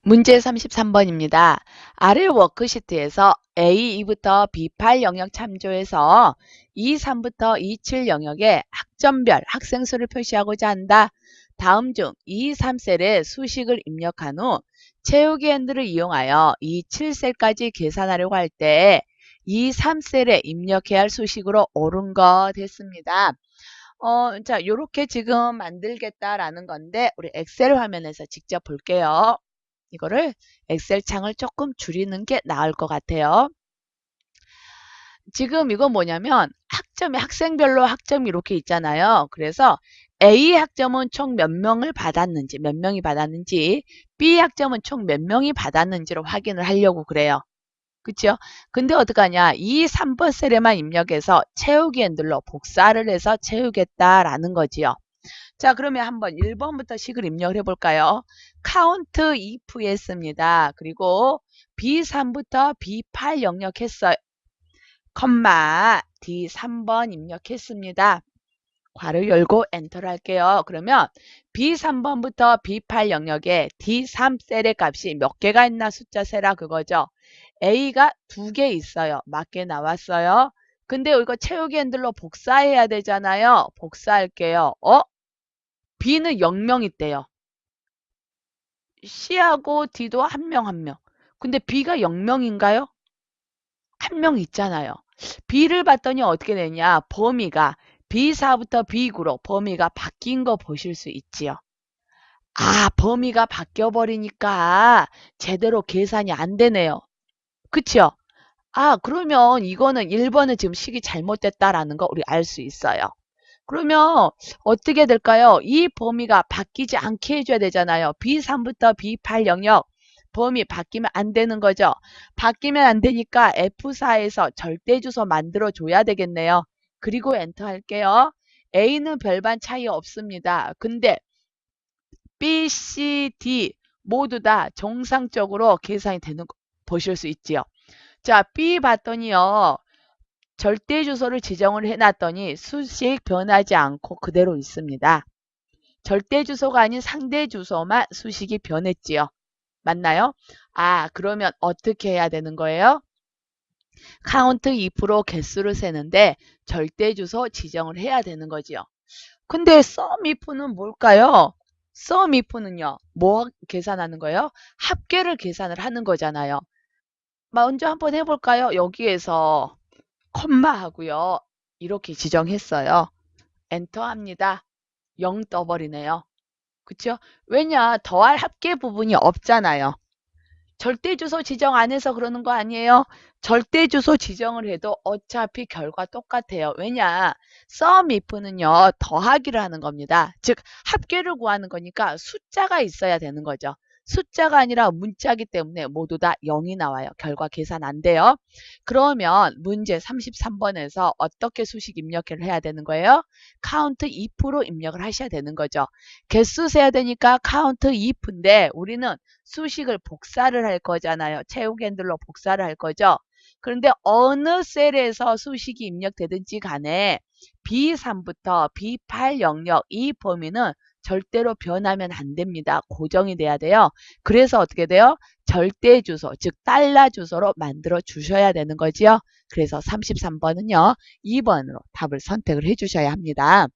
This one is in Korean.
문제 33번입니다. 아래 워크시트에서 A2부터 B8 영역 참조해서 E3부터 E7 영역에 학점별 학생 수를 표시하고자 한다. 다음 중 E3셀에 수식을 입력한 후 채우기 핸들을 이용하여 E7셀까지 계산하려고 할 때 E3셀에 입력해야 할 수식으로 옳은 거 됐습니다. 자, 요렇게 지금 만들겠다라는 건데 우리 엑셀 화면에서 직접 볼게요. 이거를 엑셀 창을 조금 줄이는 게 나을 것 같아요. 지금 이거 뭐냐면 학점이 학생별로 학점이 이렇게 있잖아요. 그래서 A 학점은 총 몇 명을 받았는지, 몇 명이 받았는지, B 학점은 총 몇 명이 받았는지를 확인을 하려고 그래요. 그쵸? 근데 어떡하냐? 이 3번 셀에만 입력해서 채우기 핸들로 복사를 해서 채우겠다라는 거지요. 자, 그러면 한번 1번부터 식을 입력을 해볼까요? count if 했습니다. 그리고 B3부터 B8 영역했어요. 컴마 D3번 입력했습니다. 괄호 열고 엔터를 할게요. 그러면 B3번부터 B8 영역에 D3 셀의 값이 몇 개가 있나 숫자 세라 그거죠. A가 2개 있어요. 맞게 나왔어요. 근데 이거 채우기 핸들로 복사해야 되잖아요. 복사할게요. B는 0명 있대요. C하고 D도 한 명 한 명. 근데 B가 0명인가요? 한 명 있잖아요. B를 봤더니 어떻게 되냐. 범위가 B4부터 B9로 범위가 바뀐 거 보실 수 있지요. 아, 범위가 바뀌어버리니까 제대로 계산이 안 되네요. 그치요? 아, 그러면 이거는 1번은 지금 식이 잘못됐다라는 거 우리 알 수 있어요. 그러면 어떻게 될까요? 이 범위가 바뀌지 않게 해줘야 되잖아요. B3부터 B8 영역 범위 바뀌면 안 되는 거죠. 바뀌면 안 되니까 F4에서 절대주소 만들어줘야 되겠네요. 그리고 엔터 할게요. A는 별반 차이 없습니다. 근데 B, C, D 모두 다 정상적으로 계산이 되는 거 보실 수 있지요. 자, B 봤더니요. 절대 주소를 지정을 해놨더니 수식 변하지 않고 그대로 있습니다. 절대 주소가 아닌 상대 주소만 수식이 변했지요. 맞나요? 아, 그러면 어떻게 해야 되는 거예요? 카운트 if로 개수를 세는데 절대 주소 지정을 해야 되는 거지요. 근데 sum if는 뭘까요? sum if는요. 뭐 계산하는 거예요? 합계를 계산을 하는 거잖아요. 먼저 한번 해볼까요? 여기에서 콤마 하고요. 이렇게 지정했어요. 엔터 합니다. 0 떠버리네요. 그쵸? 왜냐? 더할 합계 부분이 없잖아요. 절대주소 지정 안 해서 그러는 거 아니에요? 절대주소 지정을 해도 어차피 결과 똑같아요. 왜냐? sum if는요. 더하기를 하는 겁니다. 즉 합계를 구하는 거니까 숫자가 있어야 되는 거죠. 숫자가 아니라 문자기 때문에 모두 다 0이 나와요. 결과 계산 안 돼요. 그러면 문제 33번에서 어떻게 수식 입력을 해야 되는 거예요? count if로 입력을 하셔야 되는 거죠. 개수 세야 되니까 count if인데 우리는 수식을 복사를 할 거잖아요. 채우기 핸들로 복사를 할 거죠. 그런데 어느 셀에서 수식이 입력되든지 간에 B3부터 B8 영역 이 범위는 절대로 변하면 안 됩니다. 고정이 돼야 돼요. 그래서 어떻게 돼요? 절대 주소, 즉 달러 주소로 만들어 주셔야 되는 거지요. 그래서 33번은요. 2번으로 답을 선택을 해 주셔야 합니다.